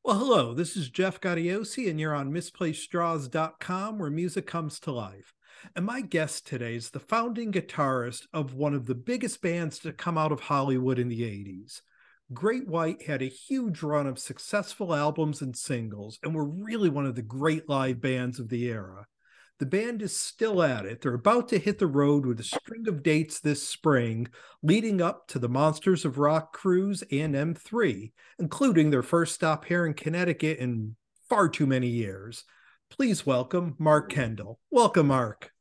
Well, hello, this is Jeff Gaudiosi, and you're on misplacedstraws.com, where music comes to life. And my guest today is the founding guitarist of one of the biggest bands to come out of Hollywood in the 80s. Great White had a huge run of successful albums and singles, and were really one of the great live bands of the era. The band is still at it. They're about to hit the road with a string of dates this spring, leading up to the Monsters of Rock cruise and M3, including their first stop here in Connecticut in far too many years. Please welcome Mark Kendall. Welcome, Mark.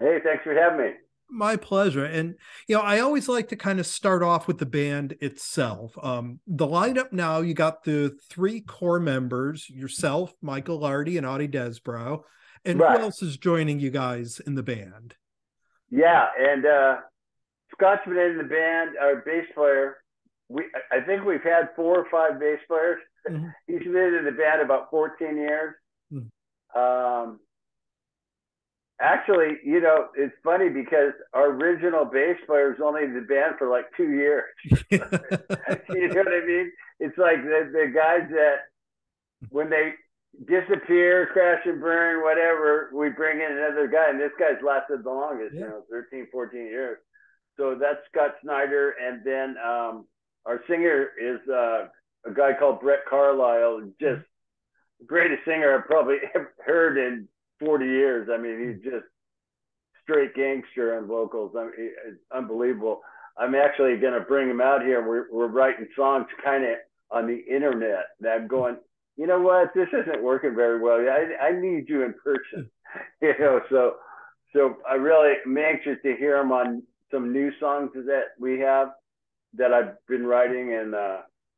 Hey, thanks for having me. My pleasure. And, I always like to kind of start off with the band itself. The lineup now, you got the three core members, yourself, Michael Lardy, and Audie Desbrow. And who Right. else is joining you guys in the band? Yeah, and Scott's been in the band, our bass player. I think we've had 4 or 5 bass players. Mhm. He's been in the band about 14 years. Mhm. Actually, it's funny because our original bass player was only in the band for like 2 years. You know what I mean? It's like the guys that when they disappear, crash and burn, whatever, we bring in another guy, and this guy's lasted the longest, Yeah. 13, 14 years. So that's Scott Snyder, and then our singer is a guy called Brett Carlisle, just greatest singer I've probably ever heard in 40 years. I mean, he's just straight gangster on vocals. I mean, it's unbelievable. I'm actually going to bring him out here. We're writing songs kind of on the internet. And I'm going, you know what? This isn't working very well. I need you in person. So I really am anxious to hear him on some new songs that we have that I've been writing, and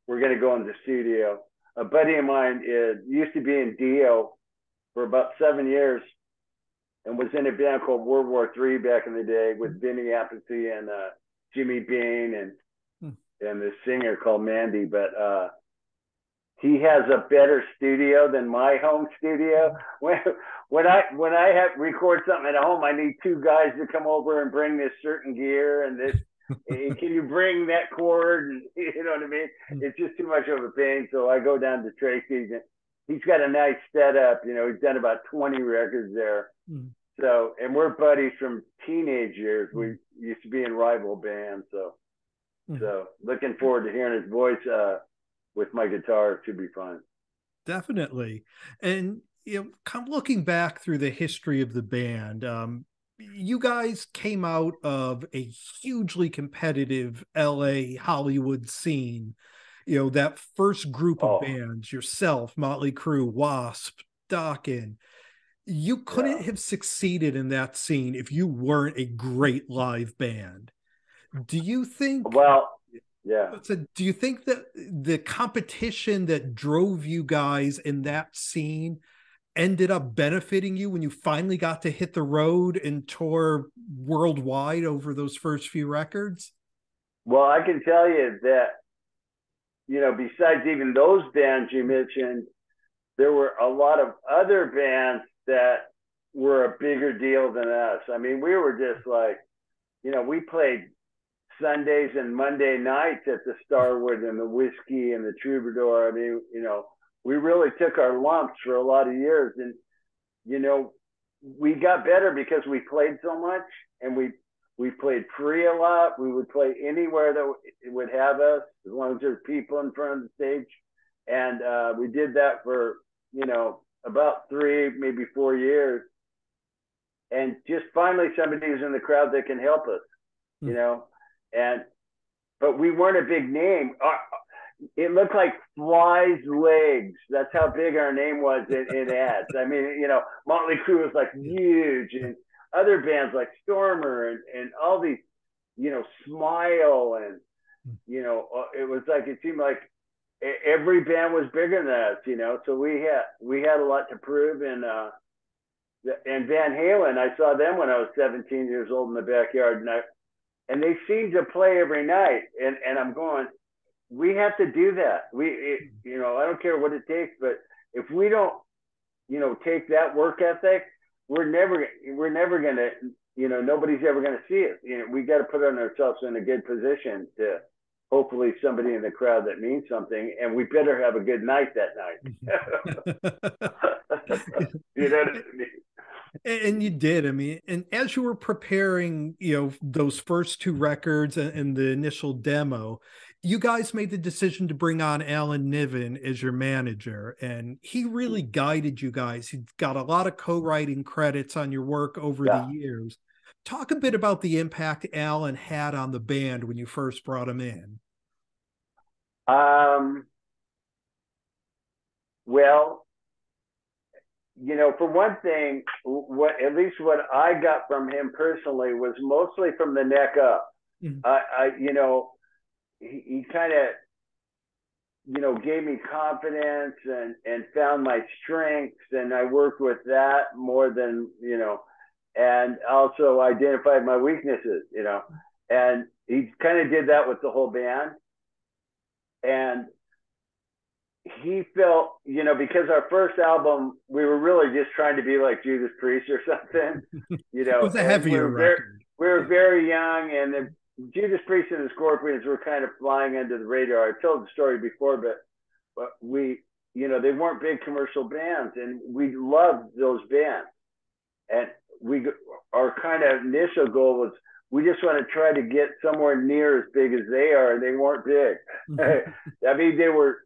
we're going to go in the studio. A buddy of mine used to be in Dio for about 7 years and was in a band called World War III back in the day with Vinny Appice and Jimmy Bain and the singer called Mandy. But he has a better studio than my home studio. When I have record something at home, I need 2 guys to come over and bring this certain gear and this. Can you bring that cord? And, you know what I mean? It's just too much of a pain. So I go down to Tracy's, and he's got a nice setup. He's done about 20 records there. So, and we're buddies from teenage years. We used to be in rival bands. So looking forward to hearing his voice with my guitar. It should be fun. Definitely. And, kind of looking back through the history of the band, you guys came out of a hugely competitive LA Hollywood scene. That first group of bands, yourself, Motley Crue, Wasp, Dokken. You couldn't have succeeded in that scene if you weren't a great live band. Do you think? Well, yeah. So do you think that the competition that drove you guys in that scene ended up benefiting you when you finally got to hit the road and tour worldwide over those first few records? Well, I can tell you that, besides even those bands you mentioned, there were a lot of other bands that were a bigger deal than us. I mean, we were just like, we played Sundays and Monday nights at the Starwood and the Whiskey and the Troubadour. I mean, we really took our lumps for a lot of years, and we got better because we played so much, and we played free a lot. We would play anywhere that it would have us, as long as there's people in front of the stage. And we did that for about 3, maybe 4 years, and just finally somebody who's in the crowd that can help us, but we weren't a big name. It looked like flies' legs. That's how big our name was in ads. I mean, Motley Crue was like huge, and other bands like Stormer and all these, Smile, and it was like, it seemed like every band was bigger than us, So we had a lot to prove, and Van Halen, I saw them when I was 17 years old in the backyard, and they seemed to play every night, and I'm going, we have to do that. I don't care what it takes, but if we don't, take that work ethic, we're never gonna, nobody's ever gonna see it. We got to put ourselves in a good position to hopefully somebody in the crowd that means something, and we better have a good night that night. You know what I mean? And you did. I mean, and as you were preparing, those first two records and the initial demo, you guys made the decision to bring on Alan Niven as your manager, and he really guided you guys. He's got a lot of co-writing credits on your work over the Yeah. years. Talk a bit about the impact Alan had on the band when you first brought him in. Well, for one thing, at least what I got from him personally was mostly from the neck up. Mm-hmm. He kind of, gave me confidence and found my strengths, and I worked with that more than, and also identified my weaknesses, and he kind of did that with the whole band. And he felt, because our first album, we were really just trying to be like Judas Priest or something, It was a heavier record. We were very young, and the Judas Priest and the Scorpions were kind of flying under the radar. I've told the story before, but we, they weren't big commercial bands, and we loved those bands. And our kind of initial goal was, we just want to try to get somewhere near as big as they are, and they weren't big. I mean, they were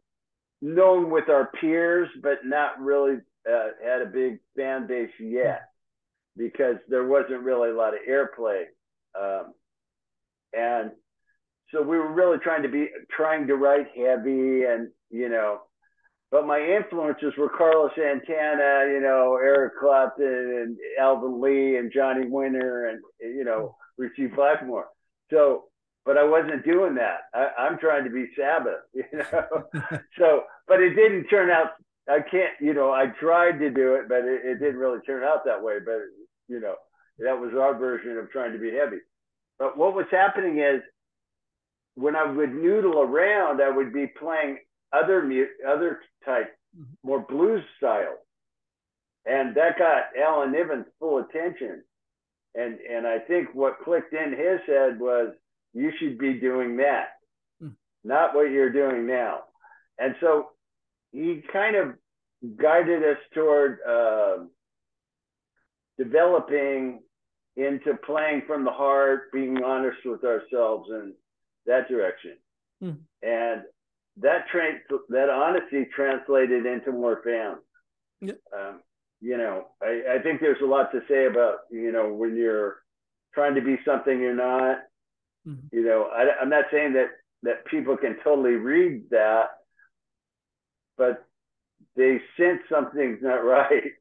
known with our peers, but not really had a big fan base yet, because there wasn't really a lot of airplay. And so we were really trying to write heavy, and, but my influences were Carlos Santana, Eric Clapton and Alvin Lee and Johnny Winter and, Richie Blackmore. So, but I wasn't doing that. I'm trying to be Sabbath, So, but it didn't turn out. I tried to do it, but it didn't really turn out that way. But, that was our version of trying to be heavy. But what was happening is, when I would noodle around, I would be playing other type, more blues style. And that got Alan Niven's full attention. And I think what clicked in his head was, you should be doing that, not what you're doing now. And so he kind of guided us toward developing into playing from the heart, being honest with ourselves, and that direction. And that honesty translated into more fans. I think there's a lot to say about, when you're trying to be something you're not. I'm not saying that people can totally read that, but they sense something's not right.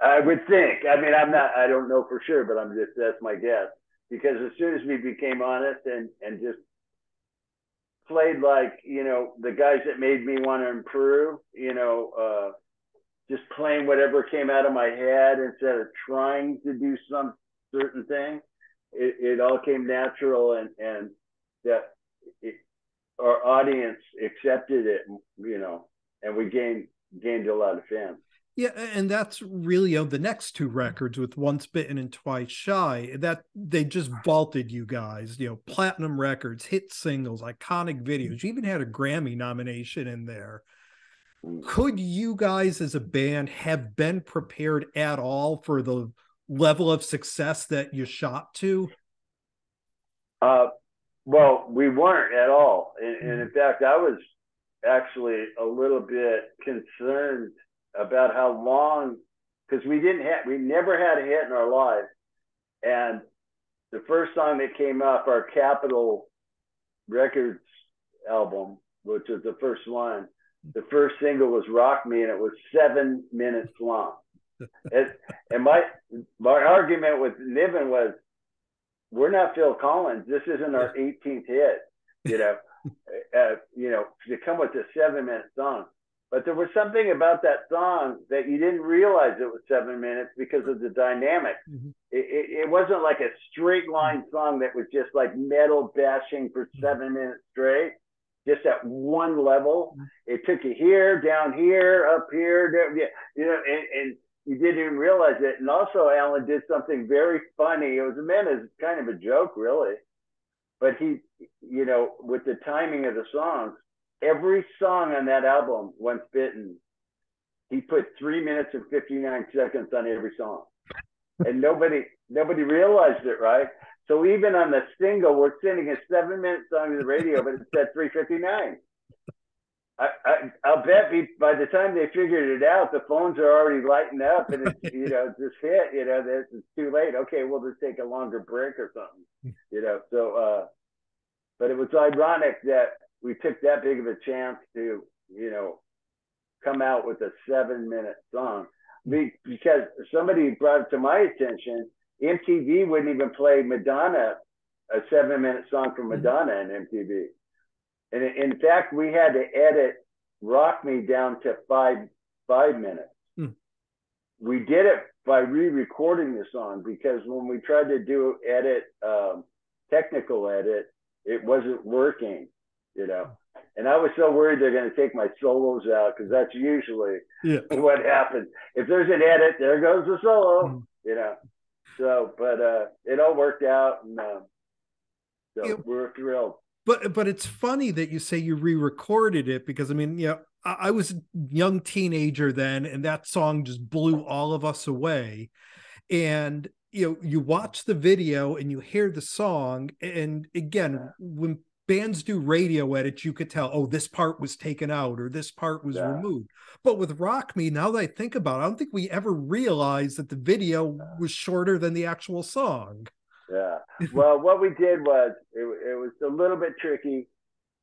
I would think. I mean, I don't know for sure, but that's my guess. Because as soon as we became honest and just played like, the guys that made me want to improve, just playing whatever came out of my head instead of trying to do some certain thing, it all came natural, and that our audience accepted it, and we gained a lot of fans. Yeah, and that's really the next two records with Once Bitten and Twice Shy, that they just vaulted you guys, platinum records, hit singles, iconic videos. You even had a Grammy nomination in there. Could you guys as a band have been prepared at all for the level of success that you shot to? Well, we weren't at all. And in fact, I was actually a little bit concerned about how long, because we never had a hit in our lives. And the first song that came up, our Capitol Records album, which was the first one, the first single was Rock Me, and it was 7 minutes long. And my argument with Niven was, we're not Phil Collins. This isn't our 18th hit, to come with a 7-minute song. But there was something about that song that you didn't realize it was 7 minutes because of the dynamic. It wasn't like a straight line song that was just like metal bashing for 7 minutes straight, just at one level. It took you here, down here, up here, down, and you didn't even realize it. And also, Alan did something very funny. It was meant as kind of a joke, really. But he with the timing of the songs, every song on that album, Once Bitten, he put 3 minutes and 59 seconds on every song. And nobody realized it, right? So even on the single, we're sending a 7-minute song to the radio, but it said 3:59. I'll bet by the time they figured it out, the phones are already lighting up, and it's just hit. It's too late. Okay, we'll just take a longer break or something. So but it was ironic that we took that big of a chance to come out with a 7-minute song, because somebody brought it to my attention. MTV wouldn't even play Madonna, a 7-minute song from Madonna in MTV. And in fact, we had to edit Rock Me down to five minutes. We did it by re-recording the song, because when we tried to do technical edit, it wasn't working, And I was so worried they're going to take my solos out, because that's usually what happens. If there's an edit, there goes the solo, So, but it all worked out, and so we're thrilled. But it's funny that you say you re-recorded it, because I mean, I was a young teenager then, and that song just blew all of us away. And you watch the video and you hear the song, and again, when bands do radio edits, you could tell, oh, this part was taken out or this part was removed. But with Rock Me, now that I think about it, I don't think we ever realized that the video was shorter than the actual song. Yeah. Well, what we did was, it was a little bit tricky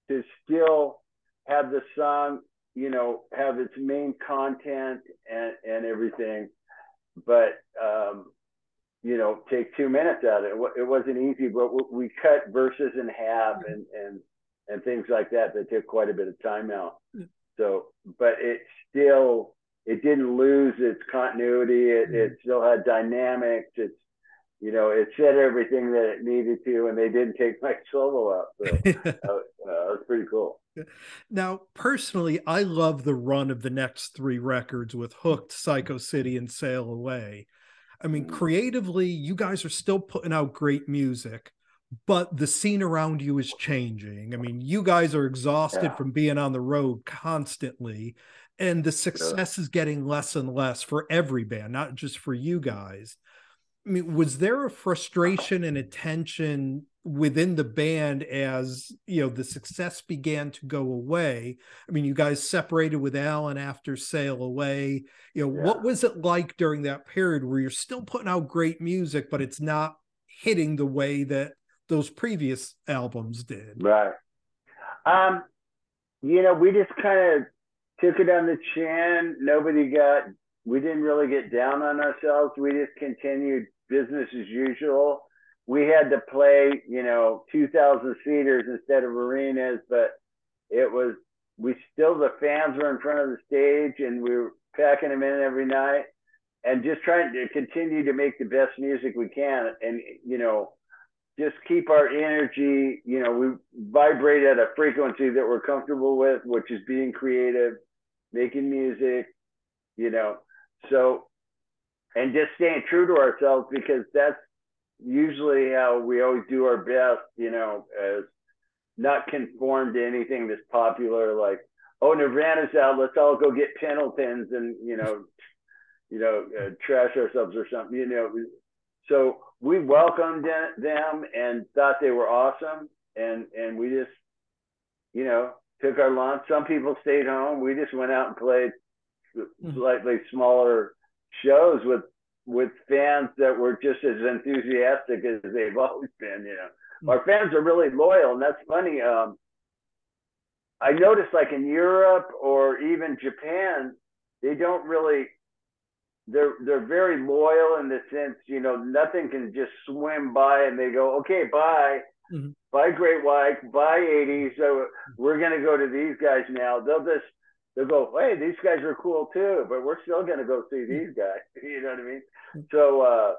to still have the song, have its main content and everything, but, take 2 minutes out of it. It wasn't easy, but we cut verses in half and things like that took quite a bit of time out. So, but it didn't lose its continuity. It still had dynamics. It said everything that it needed to, and they didn't take my solo out. So that was pretty cool. Now, personally, I love the run of the next 3 records with Hooked, Psycho City, and Sail Away. I mean, creatively, you guys are still putting out great music, but the scene around you is changing. I mean, you guys are exhausted from being on the road constantly, and the success is getting less and less for every band, not just for you guys. I mean, was there a frustration and a tension within the band as, the success began to go away? I mean, you guys separated with Alan after Sail Away. What was it like during that period where you're still putting out great music, but it's not hitting the way that those previous albums did? Right. We just kind of took it on the chin. We didn't really get down on ourselves. We just continued business as usual. We had to play, 2,000 seaters instead of arenas, but the fans were in front of the stage, and we were packing them in every night and just trying to continue to make the best music we can. And, just keep our energy, we vibrate at a frequency that we're comfortable with, which is being creative, making music, so, and just staying true to ourselves, because that's usually how we always do our best, as not conform to anything that's popular, like, oh, Nirvana's out, let's all go get Pendletons and, trash ourselves or something, So we welcomed them and thought they were awesome. And we just, took our lunch. Some people stayed home. We just went out and played slightly smaller shows with fans that were just as enthusiastic as they've always been. Our fans are really loyal, and that's funny. I noticed, like in Europe or even Japan, they don't really. They're very loyal in the sense, nothing can just swim by and they go, okay, bye. Bye Great White, bye 80s. So we're gonna go to these guys now. They'll go, hey, these guys are cool too, but we're still going to go see these guys. You know what I mean? So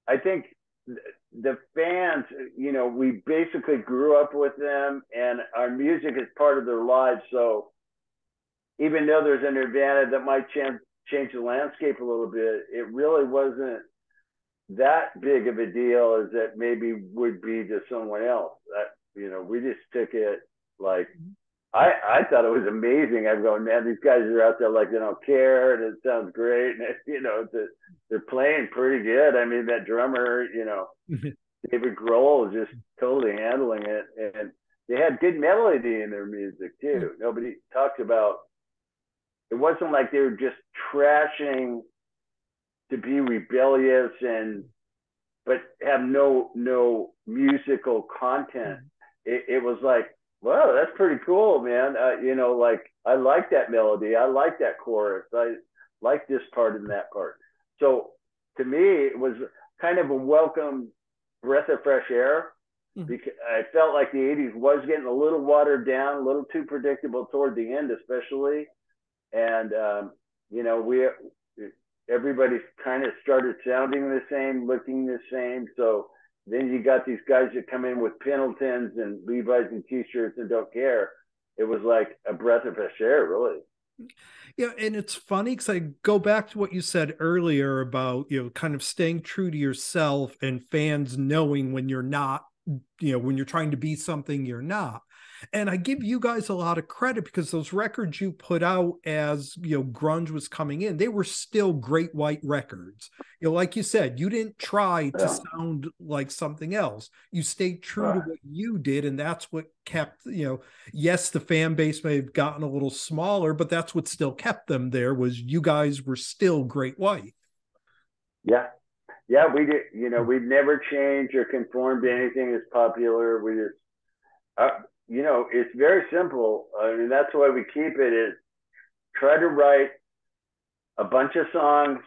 I think the fans, we basically grew up with them, and our music is part of their lives. So even though there's a Nirvana that might change the landscape a little bit, it really wasn't that big of a deal as that maybe would be to someone else. we just took it like, I thought it was amazing. I'm going, man, these guys are out there like they don't care, and it sounds great, and they're playing pretty good. I mean, that drummer, David Grohl is just totally handling it, and they had good melody in their music too. Nobody talked about. It wasn't like they were just trashing to be rebellious but have no musical content. It was like, wow, that's pretty cool, man. Like, I like that melody. I like that chorus. I like this part and that part. So to me, it was kind of a welcome breath of fresh air, because I felt like the 80s was getting a little watered down, a little too predictable toward the end, especially. And, everybody kind of started sounding the same, looking the same. So then you got these guys that come in with Pendletons and Levi's and T-shirts and don't care. It was like a breath of fresh air, really. Yeah, and it's funny because I go back to what you said earlier about, kind of staying true to yourself and fans knowing when you're not, when you're trying to be something you're not. And I give you guys a lot of credit because those records you put out as, grunge was coming in, they were still great white records. Like you said, you didn't try to sound like something else. You stayed true to what you did. And that's what kept, yes, the fan base may have gotten a little smaller, but that's what still kept them there, was you guys were still great white. Yeah. Yeah, we did. We'd never changed or conformed to anything that's popular. We just, it's very simple. I mean, that's why we keep it, is try to write a bunch of songs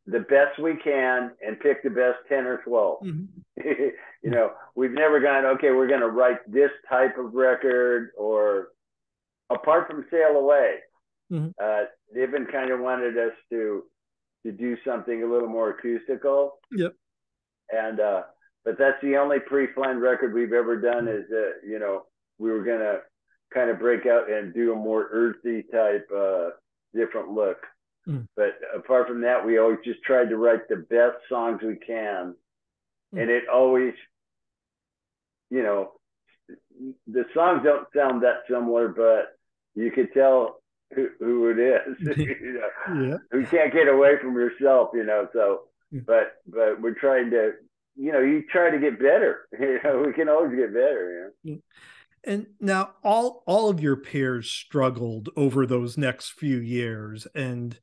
the best we can and pick the best 10 or 12. We've never gone, okay, we're going to write this type of record, or apart from Sail Away. Niven kind of wanted us to do something a little more acoustical. Yep. And, but that's the only pre-planned record we've ever done, is we were going to kind of break out and do a more earthy type, different look. But apart from that, we always just tried to write the best songs we can. And it always, the songs don't sound that similar, but you could tell who it is. You can't get away from yourself, so, but we're trying to, you try to get better. We can always get better. And now all of your peers struggled over those next few years. And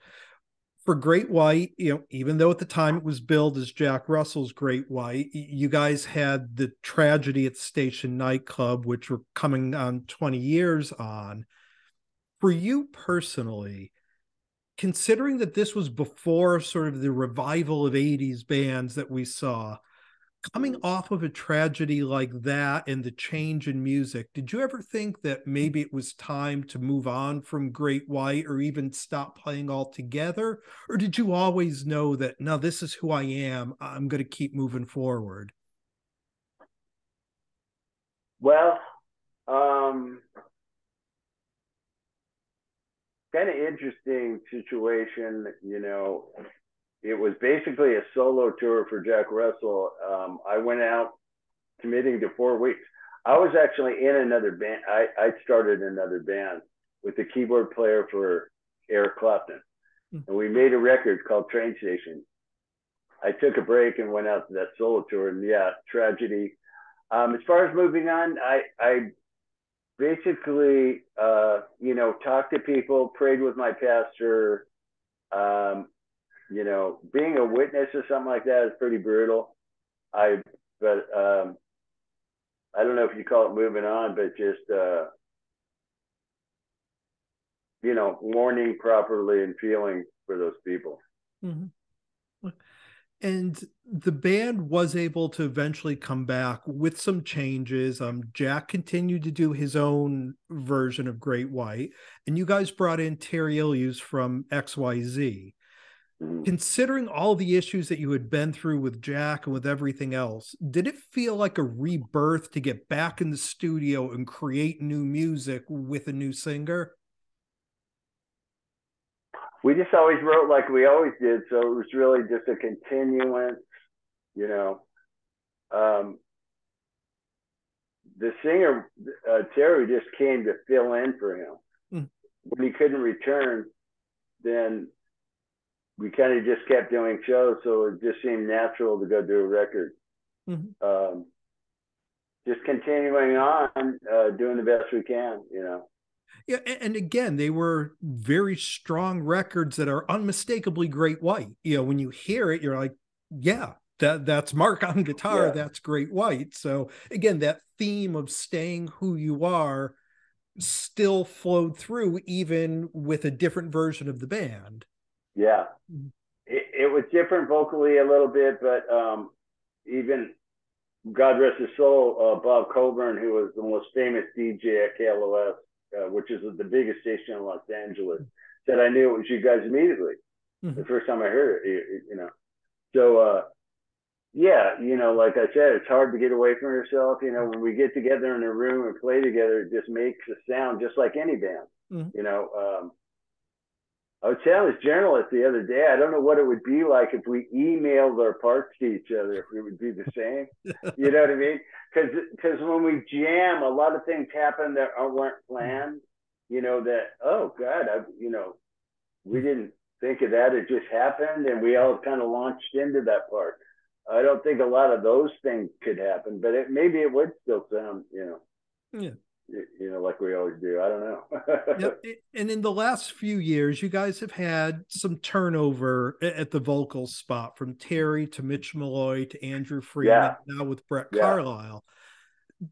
for Great White, even though at the time it was billed as Jack Russell's Great White, you guys had the tragedy at Station Nightclub, which were coming on 20 years on. For you personally, considering that this was before sort of the revival of 80s bands that we saw, coming off of a tragedy like that and the change in music, did you ever think that maybe it was time to move on from Great White, or even stop playing altogether? Or did you always know that, no, this is who I am, I'm going to keep moving forward? Well, kind of interesting situation, It was basically a solo tour for Jack Russell. I went out committing to 4 weeks. I was actually in another band. I started another band with the keyboard player for Eric Clapton. And we made a record called Train Station. I took a break and went out to that solo tour, and tragedy. As far as moving on, I basically, talked to people, prayed with my pastor. Being a witness or something like that is pretty brutal. I don't know if you call it moving on, but just, mourning properly and feeling for those people. And the band was able to eventually come back with some changes. Jack continued to do his own version of Great White, and you guys brought in Terry Illius from XYZ. Considering all the issues that you had been through with Jack and with everything else, did it feel like a rebirth to get back in the studio and create new music with a new singer? We just always wrote like we always did, so it was really just a continuance, the singer, Terry, just came to fill in for him. Mm. When he couldn't return, then we kind of just kept doing shows, so it just seemed natural to go do a record. Mm-hmm. Just continuing on, doing the best we can, you know. Yeah, and again, they were very strong records that are unmistakably Great White. You know, when you hear it, you're like, yeah, that's Mark on guitar, Yeah. that's Great White. So again, that theme of staying who you are still flowed through, even with a different version of the band. Yeah. Mm-hmm. It was different vocally a little bit, but even God rest his soul, Bob Coburn, who was the most famous DJ at KLOS, which is the biggest station in Los Angeles, said, I knew it was you guys immediately. Mm-hmm. The first time I heard it, you know. So, yeah, you know, like I said, it's hard to get away from yourself. You know, when we get together in a room and play together, it just makes a sound just like any band. Mm-hmm. You know, I was telling this journalist the other day, I don't know what it would be like if we emailed our parts to each other, if it would be the same. You know what I mean? Because when we jam, a lot of things happen that weren't planned. You know, that, oh, God, you know, we didn't think of that. It just happened, and we all kind of launched into that part. I don't think a lot of those things could happen, but maybe it would still sound, you know. Yeah. You know, like we always do. I don't know. Yep. And in the last few years, you guys have had some turnover at the vocal spot, from Terry to Mitch Malloy to Andrew Freeman, now with Brett Carlisle.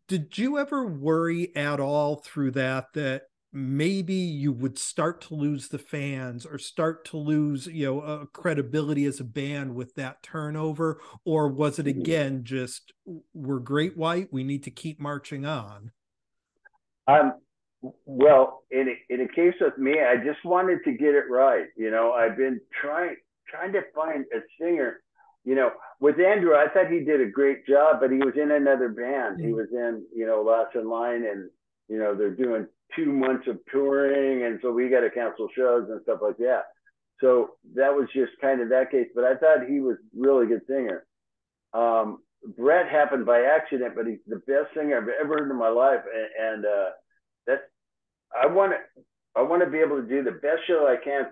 Did you ever worry at all through that maybe you would start to lose the fans or start to lose, you know, credibility as a band with that turnover? Or was it, again, just, we're Great White, we need to keep marching on? Well, in a case with me, I just wanted to get it right. You know, I've been trying to find a singer. You know, with Andrew, I thought he did a great job, but he was in another band. He was in, you know, Last in Line, and, you know, they're doing 2 months of touring, and so we got to cancel shows and stuff like that. So that was just kind of that case. But I thought he was a really good singer. Brett happened by accident, but he's the best singer I've ever heard in my life, and that's, I want to be able to do the best show I can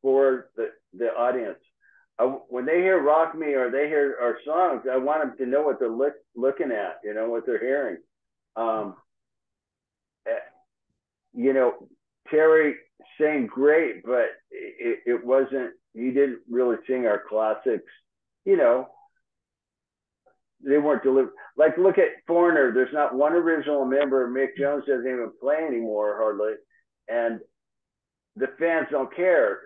for the audience. When they hear Rock Me or they hear our songs, I want them to know what they're looking at, you know, what they're hearing. You know, Terry sang great, but it wasn't, he didn't really sing our classics, you know. They weren't delivered. Like, look at Foreigner. There's not one original member. Mick Jones doesn't even play anymore, hardly. And the fans don't care.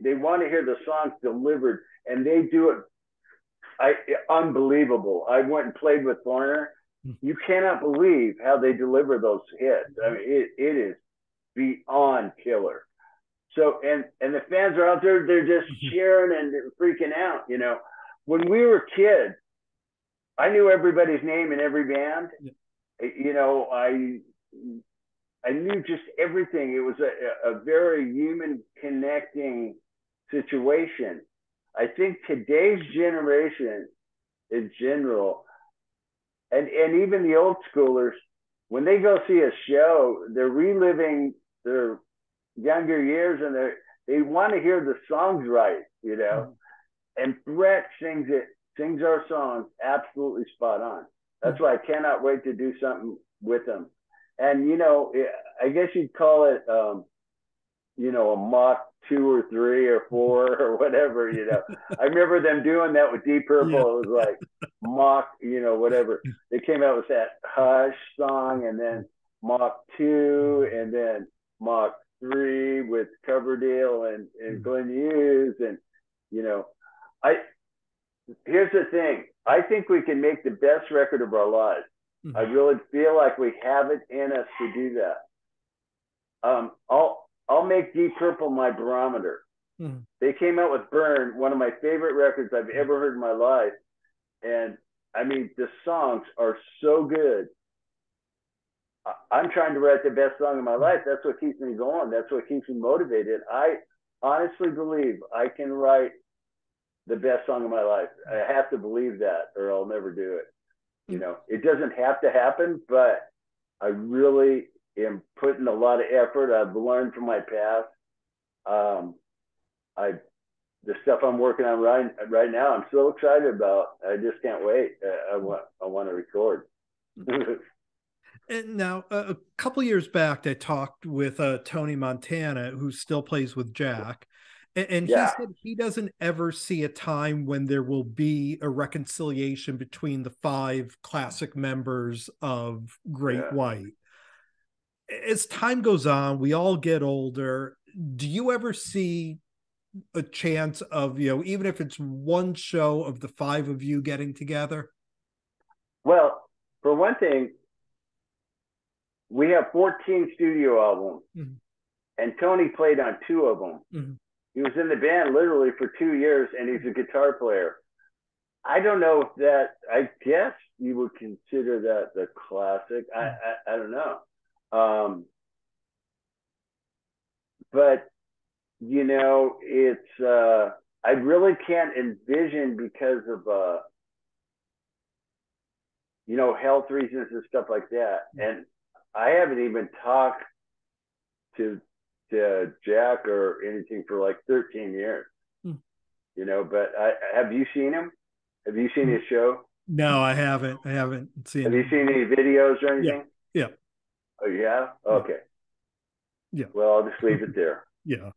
They want to hear the songs delivered, and they do it unbelievable. I went and played with Foreigner. You cannot believe how they deliver those hits. I mean, it is beyond killer. So, and the fans are out there, they're just cheering and freaking out, you know. When we were kids, I knew everybody's name in every band. You know, I knew just everything. It was a very human connecting situation. I think today's generation in general, and even the old schoolers, when they go see a show, they're reliving their younger years, and they want to hear the songs right, you know. And Brett sings our songs absolutely spot on. That's why I cannot wait to do something with him. And, you know, I guess you'd call it, you know, a Mach 2 or 3 or 4 or whatever, you know. I remember them doing that with Deep Purple. Yeah. It was like Mach, you know, whatever. They came out with that Hush song, and then Mach 2, and then Mach 3 with Coverdale and Glenn Hughes. And, you know, here's the thing. I think we can make the best record of our lives. Mm-hmm. I really feel like we have it in us to do that. I'll make Deep Purple my barometer. Mm-hmm. They came out with Burn, one of my favorite records I've ever heard in my life. And I mean, the songs are so good. I'm trying to write the best song of my life. That's what keeps me going. That's what keeps me motivated. I honestly believe I can write the best song of my life. I have to believe that, or I'll never do it. You know, it doesn't have to happen, but I really am putting a lot of effort. I've learned from my past. I the stuff I'm working on right now, I'm so excited about. I just can't wait. I want to record. And now, a couple years back, I talked with Tony Montana, who still plays with Jack, and he Yeah. said he doesn't ever see a time when there will be a reconciliation between the five classic members of Great Yeah. White. As time goes on, we all get older. Do you ever see a chance of, even if it's one show of the five of you getting together? Well, for one thing, we have 14 studio albums, mm-hmm. and Tony played on 2 of them. Mm-hmm. He was in the band literally for 2 years, and he's a guitar player. I don't know if that. I guess you would consider that the classic. I don't know. But it's I really can't envision because of health reasons and stuff like that. And I haven't even talked to Jack or anything for like 13 years. But have you seen him? Have you seen his show? No, I haven't. I haven't seen. Have you seen any videos or anything? Yeah. Oh, yeah? Okay. Yeah. Well, I'll just leave it there. Yeah.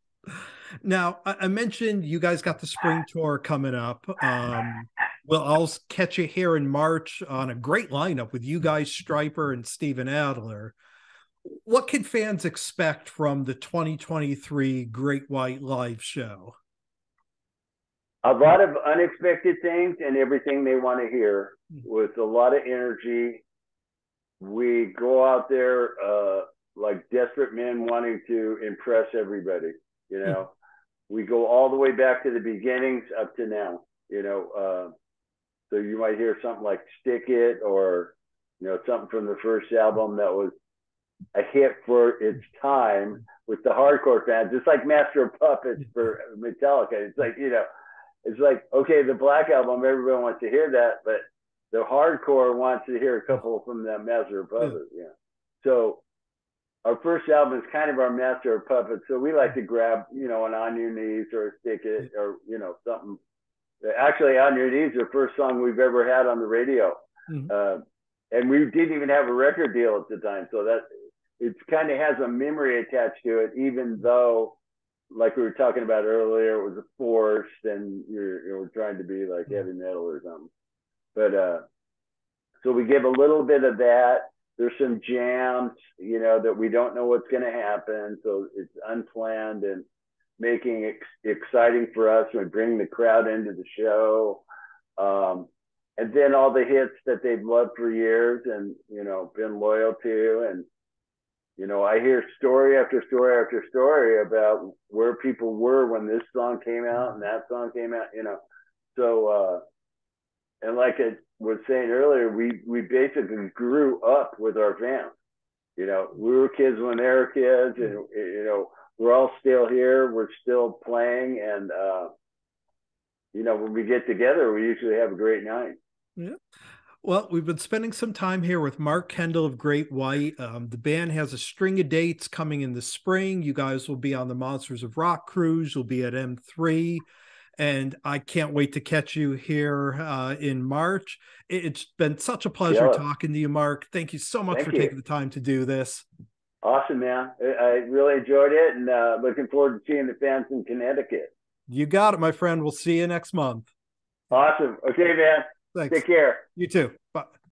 Now, I mentioned you guys got the spring tour coming up. Well, I'll catch you here in March on a great lineup with you guys, Stryper and Steven Adler. What can fans expect from the 2023 Great White Live show? A lot of unexpected things and everything they want to hear with a lot of energy. We go out there like desperate men wanting to impress everybody. We go all the way back to the beginnings up to now. So you might hear something like "Stick It" or something from the first album that was a hit for its time with the hardcore fans. It's like Master of Puppets for Metallica. It's like it's like, okay, the Black Album, everyone wants to hear that, but the hardcore wants to hear a couple from that Master of Puppets. Yeah. So our first album is kind of our Master of Puppets. So we like to grab, an On Your Knees or a Stick It or, something. Actually, On Your Knees is the first song we've ever had on the radio. Mm-hmm. And we didn't even have a record deal at the time. So that it kind of has a memory attached to it, even though, like we were talking about earlier, it was forced and you're trying to be like heavy metal or something. But so we give a little bit of that. There's some jams, that we don't know what's going to happen. So it's unplanned and making it exciting for us. We bring the crowd into the show. And then all the hits that they've loved for years and, been loyal to. And, I hear story after story after story about where people were when this song came out and that song came out, So, and like I was saying earlier, we basically grew up with our fans. We were kids when they were kids, and we're all still here. We're still playing, and when we get together, we usually have a great night. Yeah. Well, we've been spending some time here with Mark Kendall of Great White. The band has a string of dates coming in the spring. You guys will be on the Monsters of Rock cruise. You'll be at M3. And I can't wait to catch you here in March. It's been such a pleasure talking to you, Mark. Thank you so much for taking the time to do this. Awesome, man. I really enjoyed it, and looking forward to seeing the fans in Connecticut. You got it, my friend. We'll see you next month. Awesome. Okay, man. Thanks. Take care. You too. Bye.